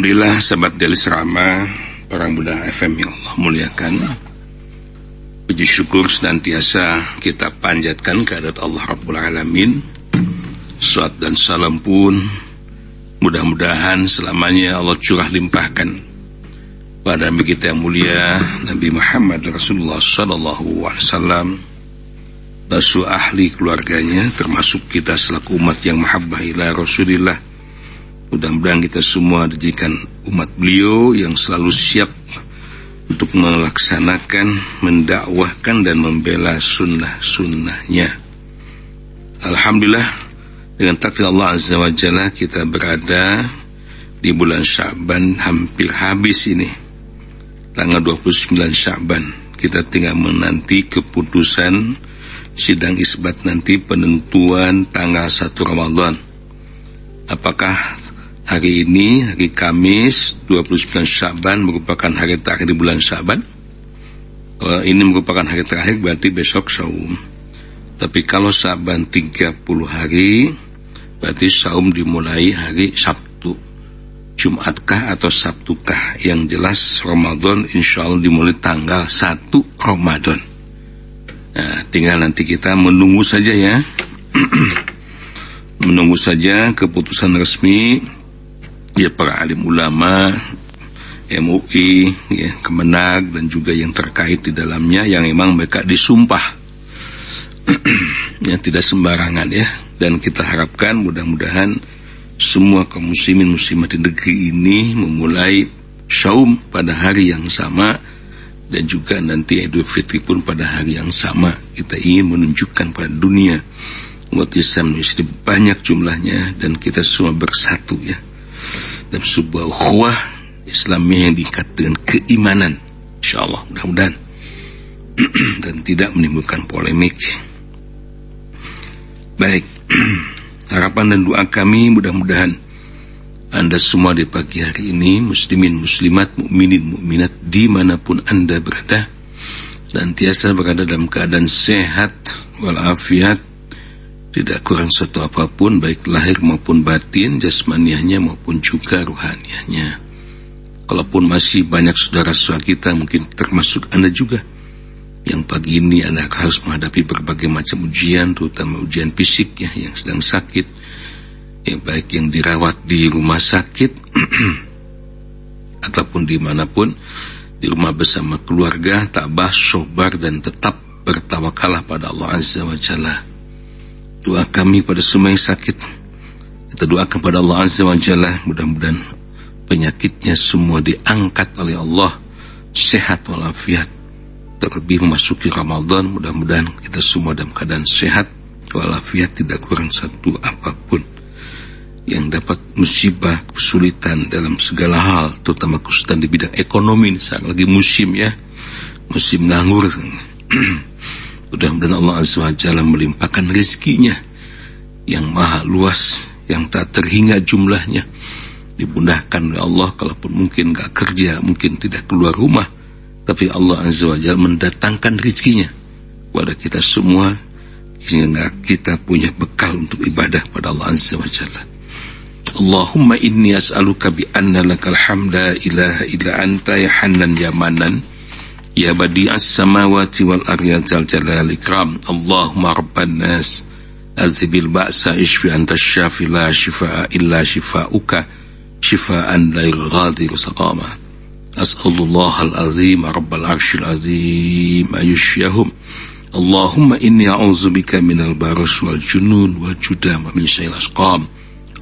Alhamdulillah, sahabat Delis Rama, para muda FM yang Allah muliakan. Puji syukur senantiasa kita panjatkan kehadirat Allah Rabbul Alamin. Salawat dan salam pun mudah-mudahan selamanya Allah curah limpahkan pada Nabi kita yang mulia, Nabi Muhammad Rasulullah Sallallahu Alaihi Wasallam, basuh ahli keluarganya, termasuk kita selaku umat yang mahabbah ila Rasulillah. Mudah-mudahan kita semua dijadikan umat beliau yang selalu siap untuk melaksanakan, mendakwahkan dan membela sunnah-sunnahnya. Alhamdulillah, dengan takdir Allah Azza wa Jalla kita berada di bulan Sya'ban, hampir habis ini. Tanggal 29 Sya'ban, kita tinggal menanti keputusan sidang isbat nanti, penentuan tanggal 1 Ramadan. Apakah hari ini, hari Kamis 29 Sya'ban merupakan hari terakhir di bulan Sya'ban? Kalau ini merupakan hari terakhir berarti besok saum. Tapi kalau Sya'ban 30 hari, berarti saum dimulai hari Sabtu. Jumatkah atau Sabtukah? Yang jelas Ramadan insya Allah dimulai tanggal 1 Ramadan. Nah, tinggal nanti kita menunggu saja ya. Menunggu saja keputusan resmi ya para alim ulama, MUI, ya, Kemenag dan juga yang terkait di dalamnya yang memang mereka disumpah. Ya, tidak sembarangan ya. Dan kita harapkan mudah-mudahan semua kaum muslimin muslimat di negeri ini memulai saum pada hari yang sama, dan juga nanti Idul Fitri pun pada hari yang sama. Kita ingin menunjukkan pada dunia umat Islam ini banyak jumlahnya dan kita semua bersatu ya dalam sebuah ukhuwah Islamiyah yang diikat dengan keimanan, insyaallah mudah-mudahan dan tidak menimbulkan polemik. Baik, harapan dan doa kami mudah-mudahan Anda semua di pagi hari ini, muslimin muslimat, mukminin mukminat dimanapun Anda berada, senantiasa berada dalam keadaan sehat walafiat, tidak kurang satu apapun, baik lahir maupun batin, jasmaniahnya maupun juga ruhaniahnya. Kalaupun masih banyak saudara-saudara kita, mungkin termasuk Anda juga, yang pagi ini Anda harus menghadapi berbagai macam ujian, terutama ujian fisik ya, yang sedang sakit, ya, baik yang dirawat di rumah sakit ataupun dimanapun, di rumah bersama keluarga, tabah, sobar dan tetap bertawakalah pada Allah Azza wa Jalla. Doa kami pada semua yang sakit, kita doakan pada Allah Azza wa Jalla, mudah-mudahan penyakitnya semua diangkat oleh Allah, sehat walafiat. Terlebih memasuki Ramadan, mudah-mudahan kita semua dalam keadaan sehat walafiat, tidak kurang satu apapun. Yang dapat musibah, kesulitan dalam segala hal, terutama kesulitan di bidang ekonomi, saat lagi musim ya, musim nganggur. Mudah-mudahan Allah Azza wa Jalla melimpahkan rezekinya yang maha luas, yang tak terhingga jumlahnya. Dimudahkan oleh Allah, kalaupun mungkin gak kerja, mungkin tidak keluar rumah, tapi Allah Azza wa Jalla mendatangkan rezekinya kepada kita semua, sehingga kita punya bekal untuk ibadah pada Allah Azza wa Jalla. Allahumma inni as'aluka bi anna lakal hamda ilaha illa anta ya hannan ya manan ya badi'as samawati wal ardi zal jalal ikram. Allahumma rabban nas azibil ba'sa ishfi anta syafi la shifaa illa shifauka shifaan la yughadiru saqama. As'alullah al-azim rabbal arshil azim ayushiyahum. Allahumma inni a'udzubika minal baras wal junun wa judama min syai'il asqam.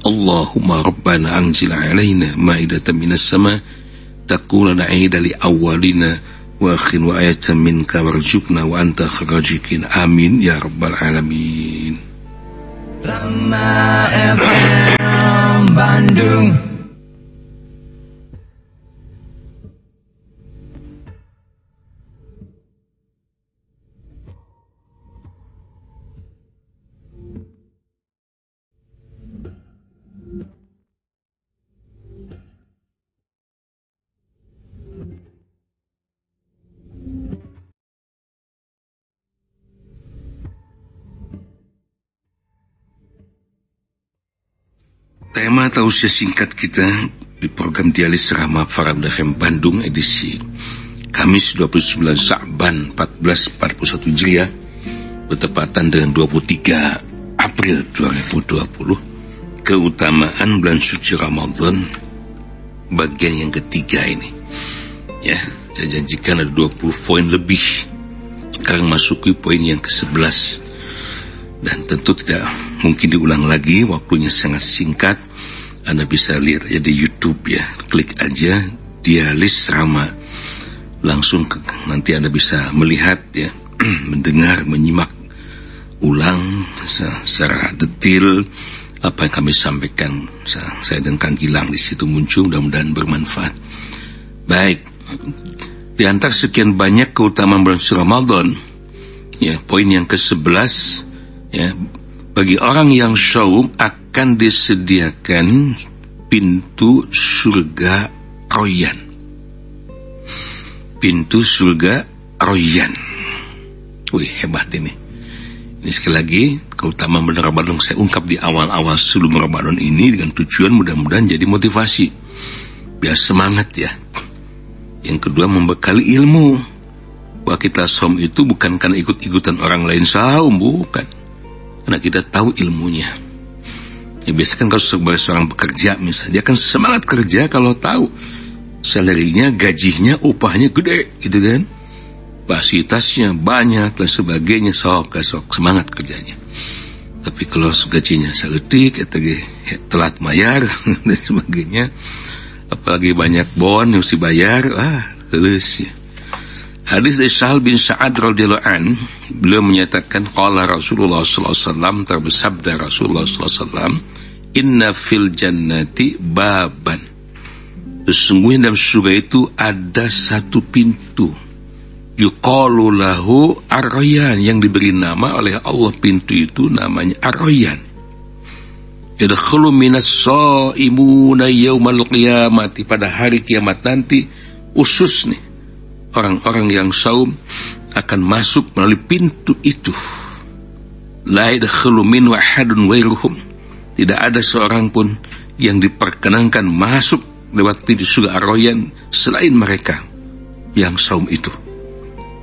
Allahumma rabbana anzil alaina ma'idatan minas sama takuna na'ida li awwalina wa akhin wa ayatan minka warzuqna wa anta kharajikin. Amin ya rabbal alamin. Rama FM Bandung. Tema tausiah singkat kita di program Dialis Rahma Farab FM Bandung edisi Kamis 29 Sa'ban 1441 Hijriah bertepatan dengan 23 April 2020. Keutamaan bulan suci Ramadan bagian yang ketiga ini. Ya, saya janjikan ada 20 poin lebih. Sekarang masuki poin yang ke-11. Dan tentu tidak mungkin diulang lagi, waktunya sangat singkat. Anda bisa lihat aja di YouTube ya, klik aja Dialis Rahma, langsung nanti Anda bisa melihat ya, mendengar, menyimak ulang secara detail apa yang kami sampaikan. Saya dan Kang Gilang di situ muncul, mudah-mudahan bermanfaat. Baik, di antara sekian banyak keutamaan bulan suci Ramadan, ya, poin yang ke-11 ya, bagi orang yang saum akan disediakan pintu surga royan. Pintu surga royan. Wih, hebat ini. Ini sekali lagi keutamaan bulan Ramadan saya ungkap di awal-awal sebelum Ramadan ini dengan tujuan mudah-mudahan jadi motivasi, biar semangat ya. Yang kedua, membekali ilmu bahwa kita saum itu bukan karena ikut-ikutan orang lain saum, bukan. Karena kita tahu ilmunya. Ya biasa kan kalau sebagai seorang pekerja misalnya, dia kan semangat kerja kalau tahu salarinya, gajinya, upahnya gede gitu kan, fasilitasnya banyak dan sebagainya, sok semangat kerjanya. Tapi kalau gajinya seletik atau telat bayar dan sebagainya, apalagi banyak bon yang harus dibayar, halus ya. Hadis dari Sahal bin Sa'ad radhiyallahu an, beliau menyatakan qala Rasulullah sallallahu alaihi wasallam, bersabda Rasulullah sallallahu alaihi wasallam, inna fil jannati baban, sesungguhnya dalam surga itu ada satu pintu, yuqalu lahu ar-rayyan, yang diberi nama oleh Allah, pintu itu namanya ar-rayyan. Yadkhulu minas shaimuna yaumal qiyamati, pada hari kiamat nanti khusus nih orang-orang yang saum akan masuk melalui pintu itu. La yadkhulu minhu ahadun ghairuhum, tidak ada seorang pun yang diperkenankan masuk lewat pintu surga ar-rayyan selain mereka yang saum itu.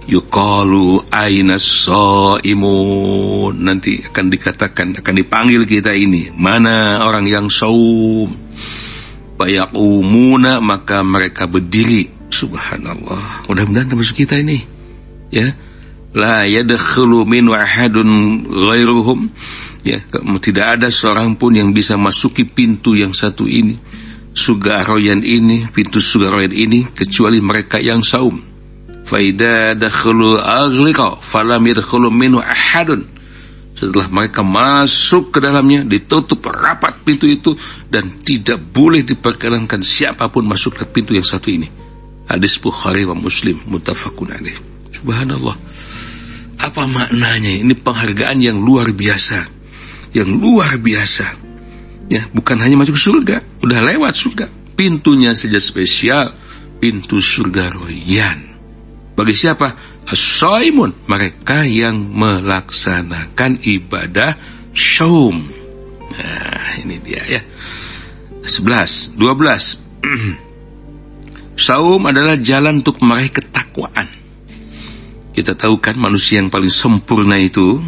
Yuqalu ainas shaimun, nanti akan dikatakan, akan dipanggil kita ini, mana orang yang saum. Bayaqumuna, maka mereka berdiri. Subhanallah, mudah-mudahan termasuk kita ini ya. La yadkhulu min ahadun ghairuhum, ya, tidak ada seorang pun yang bisa masuki pintu yang satu ini, surga royan ini, pintu surga royan ini, kecuali mereka yang saum. Fa idza dakhulu aghliqa falam yadkhulu minhu ahadun, setelah mereka masuk ke dalamnya ditutup rapat pintu itu dan tidak boleh diperkenankan siapapun masuk ke pintu yang satu ini. Hadis Bukhari wa Muslim muttafaqun alaih. Subhanallah, apa maknanya? Ini penghargaan yang luar biasa, yang luar biasa ya. Bukan hanya masuk surga, udah lewat surga, pintunya saja spesial, pintu surga royan. Bagi siapa? As-shaimun, mereka yang melaksanakan ibadah saum. Nah, ini dia ya. 11, 12. Saum adalah jalan untuk meraih ketakwaan. Kita tahu kan manusia yang paling sempurna itu,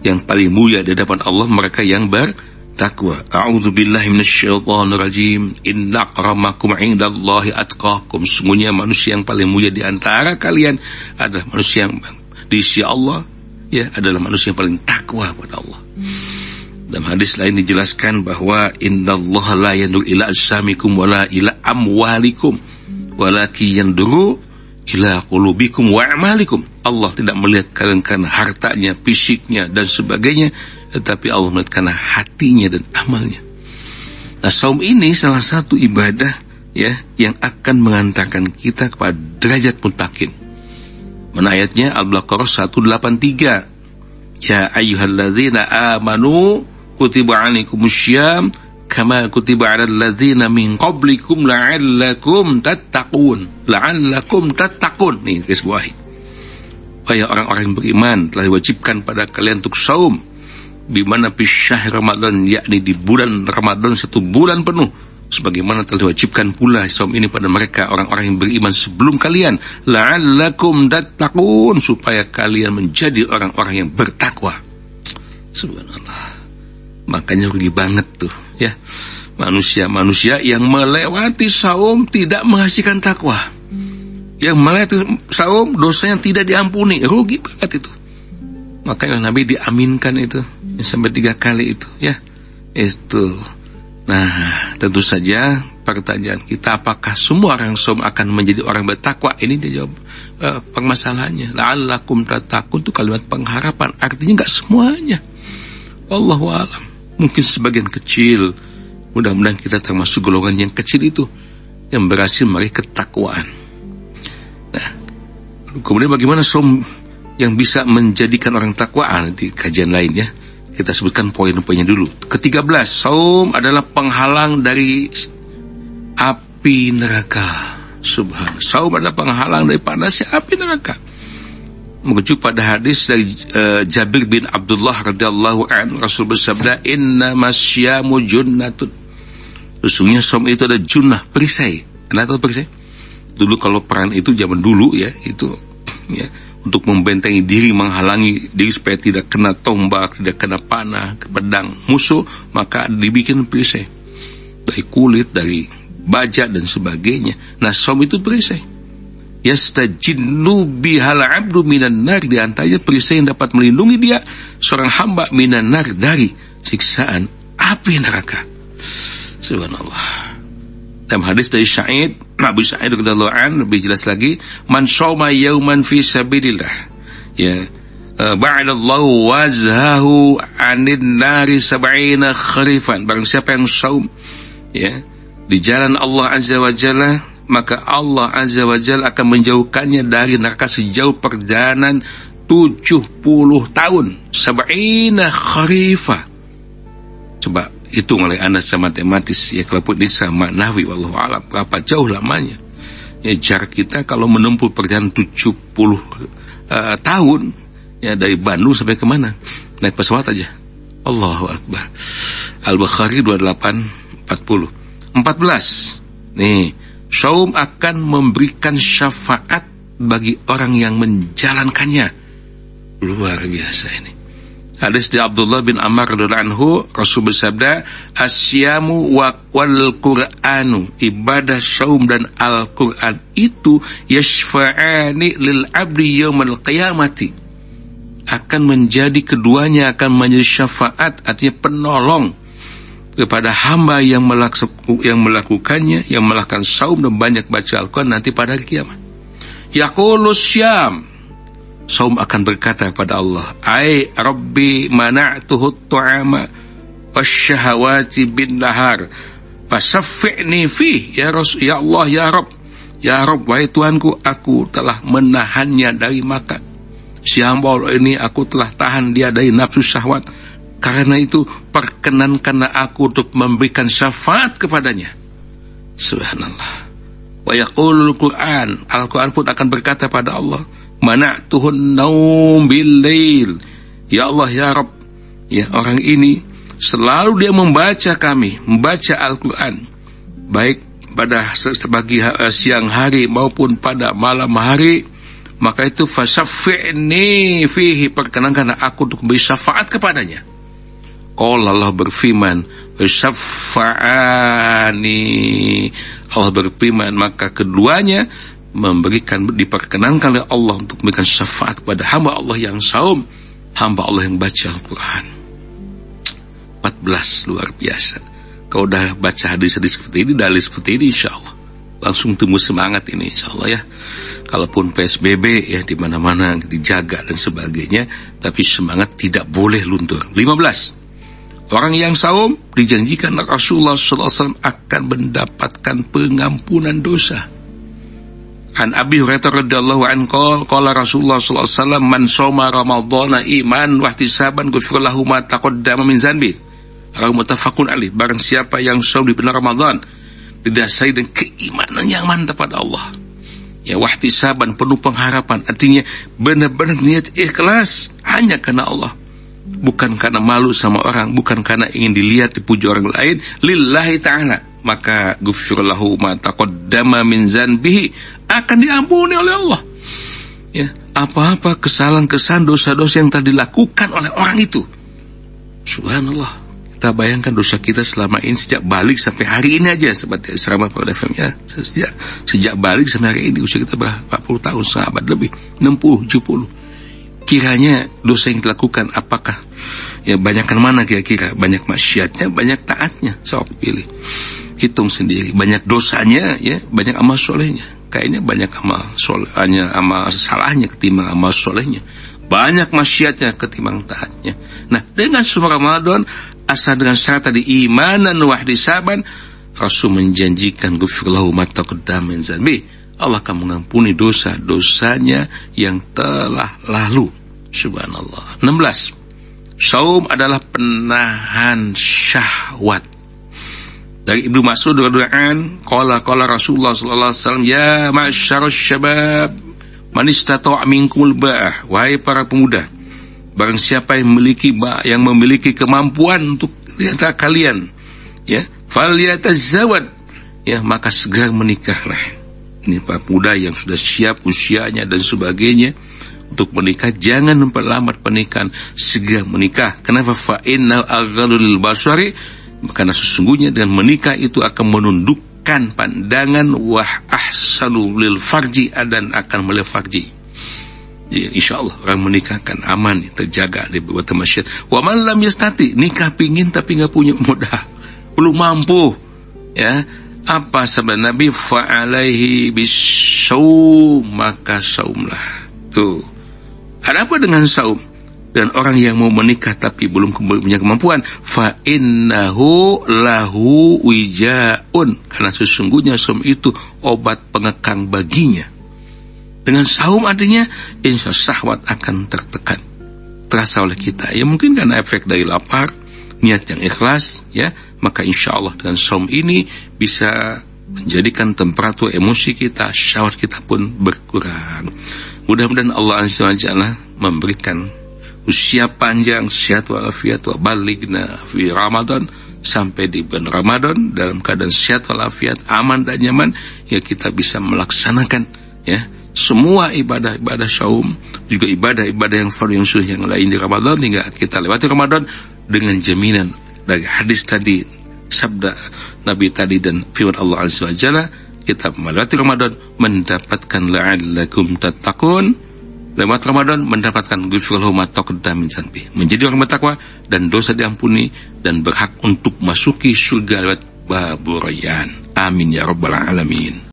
yang paling mulia di hadapan Allah, mereka yang bertakwa. A'udzubillahi minasyaitonir rajim. Inna akramakum 'indallahi atqakum. Sungguhnya manusia yang paling mulia di antara kalian adalah manusia yang di sisi Allah ya, adalah manusia yang paling takwa pada Allah. Dalam hadis lain dijelaskan bahwa innallaha la yanzuru ila ajsamikum wala ila amwalikum walaki yanduru ila qulubikum wa a'malikum. Allah tidak melihat kalian karena hartanya, fisiknya dan sebagainya, tetapi Allah melihat karena hatinya dan amalnya. Nah, saum ini salah satu ibadah ya yang akan mengantarkan kita kepada derajat muttaqin. Mana ayatnya? Al-Baqarah 183. Ya ayyuhalladzina amanu kutiba 'alaikumussyam kama kutiba 'alal ladzina min qablikum la'allakum tattaqun. La'allakum tattaqun. Nih guys, bawahi. Wahai orang-orang yang beriman, telah diwajibkan pada kalian untuk saum, di mana fi syahr Ramadan, yakni di bulan Ramadan, 1 bulan penuh, sebagaimana telah diwajibkan pula saum ini pada mereka orang-orang yang beriman sebelum kalian, la'allakum tattaqun, supaya kalian menjadi orang-orang yang bertakwa. Subhanallah. Makanya rugi banget tuh ya manusia-manusia yang melewati saum tidak menghasilkan takwa, yang melewati saum dosanya tidak diampuni, rugi banget itu. Makanya Nabi diaminkan itu sampai 3 kali itu ya. Itu. Nah, tentu saja pertanyaan kita, apakah semua orang saum akan menjadi orang bertakwa? Ini dia jawab permasalahannya. La'allakum tattaqun itu kalimat pengharapan, artinya enggak semuanya. Wallahu a'lam. Mungkin sebagian kecil. Mudah-mudahan kita termasuk golongan yang kecil itu yang berhasil meraih ketakwaan. Nah, kemudian bagaimana saum yang bisa menjadikan orang takwa? Nanti kajian lain ya. Kita sebutkan poin-poinnya dulu. Ke-13, saum adalah penghalang dari api neraka. Subhanallah. Saum adalah penghalang dari panasnya api neraka. Merujuk pada hadis dari Jabir bin Abdullah radhiyallahu anhu, Rasul bersabda, "Inna masyamu junnatun." Sesungguhnya saum itu ada junnah, perisai. Anda tahu perisai? Dulu kalau perang itu zaman dulu ya, itu ya untuk membentengi diri, menghalangi diri supaya tidak kena tombak, tidak kena panah, pedang musuh, maka dibikin perisai dari kulit, dari baja dan sebagainya. Nah, saum itu perisai. Yastajinnu bihal abdu minan nar, di antaranya perisai yang dapat melindungi dia seorang hamba minan nar, dari siksaan api neraka. Subhanallah. Dalam hadis dari Abu Sa'id radhiyallahu anhu lebih jelas lagi, man shoma yauman fi sabilillah ya ba'adallahu wajhahu 'anil nari 70 kharifan. Barang siapa yang saum ya di jalan Allah azza wa jalla, maka Allah azza wa jalla akan menjauhkannya dari neraka sejauh perjalanan 70 tahun. 70 kharifah. Coba hitung oleh Anda secara matematis ya, kalau pun ini sama nahwi wallahu a'lam berapa jauh lamanya ya jarak kita kalau menempuh perjalanan 70 tahun ya, dari Bandung sampai kemana, naik pesawat aja. Allahu Akbar. Al-Bukhari 2840. 14 nih, saum akan memberikan syafaat bagi orang yang menjalankannya. Luar biasa ini. Hadis dari Abdullah bin Amr radhiyallahu anhu, Rasul bersabda, "Asyamu wal Qur'anu," ibadah saum dan Al-Qur'an itu yashfa'ani lil 'abdi yaumal qiyamati, akan menjadi keduanya akan menjadi syafaat, artinya penolong kepada hamba yang melakukannya, yang melakukan saum dan banyak baca Al-Qur'an nanti pada hari kiamat. Yaqulu syam, saum akan berkata kepada Allah, "Ai Rabbi mana'tuhu at-ta'ama wasyahawati bin nahar fasaffi'ni fi ya Rasul, ya Allah, ya Rabb, ya Rabb, wahai Tuhanku, aku telah menahannya dari makan. Si hamba Allah ini aku telah tahan dia dari nafsu syahwat. Karena itu perkenankanlah aku untuk memberikan syafaat kepadanya." Subhanallah. Wa yaqulul Qur'an, Al-Qur'an pun akan berkata pada Allah, "Mana'tuhun naum bil lail." Ya Allah, ya Rabb, ya orang ini selalu dia membaca Al-Quran, baik pada sebagi siang hari maupun pada malam hari, maka itu fasaffi'ni fihi, perkenankan aku untuk beri syafaat kepadanya. Allah berfirman, "Syaffa'ani." Allah berfirman, maka keduanya diperkenankan oleh Allah untuk memberikan syafaat kepada hamba Allah yang saum, hamba Allah yang baca Al-Quran. 14, luar biasa. Kalau udah baca hadis-hadis seperti ini, dalil seperti ini, insya Allah langsung tumbuh semangat ini, insya Allah ya. Kalaupun PSBB ya di mana-mana dijaga dan sebagainya, tapi semangat tidak boleh luntur. 15, orang yang saum dijanjikan Rasulullah SAW akan mendapatkan pengampunan dosa. An Abi Hurairah radhiyallahu anhu qala Rasulullah sallallahu alaihi wasallam, "Man shoma ramadhana iman wa ihtisaban ghufira lahu ma taqaddama min dzanbi." Muttafaqun alaih. Barang siapa yang saum di bulan Ramadan didasari dengan keimanan yang mantap pada Allah, ya, wa ihtisaban, penuh pengharapan, artinya benar-benar niat ikhlas hanya karena Allah, bukan karena malu sama orang, bukan karena ingin dilihat dipuji orang lain, lillahi ta'ala, maka ghufir lahu ma taqaddama min zanbihi, akan diampuni oleh Allah. Ya, apa-apa kesalahan-kesalahan, dosa-dosa yang telah dilakukan oleh orang itu. Subhanallah. Kita bayangkan dosa kita selama ini sejak balik sampai hari ini aja, seperti Asrama pada FM ya. Sejak balik sampai hari ini usia kita berapa 40 tahun, sahabat lebih 60, 70. Kiranya dosa yang kita lakukan apakah ya banyakkan mana kira-kira? Banyak maksiatnya, banyak taatnya. Sok pilih. Hitung sendiri. Banyak dosanya ya, banyak amal solehnya. Kayaknya banyak amal salahnya ketimbang amal solehnya. Banyak maksiatnya ketimbang taatnya. Nah, dengan semua Ramadan asal dengan syarat tadi imanan wa ihtisaban, Rasul menjanjikan ghufir lahu ma taqaddama min dzanbi, Allah akan mengampuni dosa-dosanya yang telah lalu. Subhanallah. 16. Saum adalah penahan syahwat. Dari Ibnu Mas'ud radhiyallahu anhu, qala Rasulullah sallallahu alaihi wasallam, ya ma'syarasy syabab man istata'a minkumul ba'ah, wahai para pemuda, barang siapa yang memiliki kemampuan untuk di antara kalian, ya, falyatazawwad, ya, maka segera menikahlah. Ini para pemuda yang sudah siap usianya dan sebagainya untuk menikah, jangan memperlambat pernikahan, segera menikah. Kenapa? Fa inna aghaddu lil basari, karena sesungguhnya dengan menikah itu akan menundukkan pandangan, wa ahsanu lil farji, dan akan melihat farji. Ya, insyaallah orang menikah kan aman, terjaga dari berbagai maksiat. Wa man lam yastati, nikah pingin tapi enggak punya modal, belum mampu, ya, apa sabda Nabi, fa alaihi bisaum, maka saumlah. Tuh. Ada apa dengan saum? Dan orang yang mau menikah tapi belum punya kemampuan, fa innahu lahu wijaun, karena sesungguhnya saum itu obat pengekang baginya. Dengan saum artinya insya syahwat akan tertekan, terasa oleh kita. Ya mungkin karena efek dari lapar, niat yang ikhlas, ya, maka insya Allah dengan saum ini bisa menjadikan temperatur emosi kita, syahwat kita pun berkurang. Mudah-mudahan Allah Azza wa Jalla memberikan usia panjang, sehat walafiat, wa baligna fi Ramadan, sampai di bulan Ramadan dalam keadaan sehat walafiat, aman dan nyaman, ya kita bisa melaksanakan ya semua ibadah-ibadah saum, juga ibadah-ibadah yang fardhu yang sunnah yang lain di Ramadan, hingga kita lewati Ramadan dengan jaminan dari hadis tadi, sabda Nabi tadi, dan firman Allah Azza wa Jalla, kita melewati Ramadan mendapatkan la'allakum tattaqun, lewat Ramadan mendapatkan ghufir lahu ma taqaddama min dzanbi, menjadi orang bertakwa dan dosa diampuni dan berhak untuk masuki surga lewat babur rayyan. Amin ya rabbal alamin.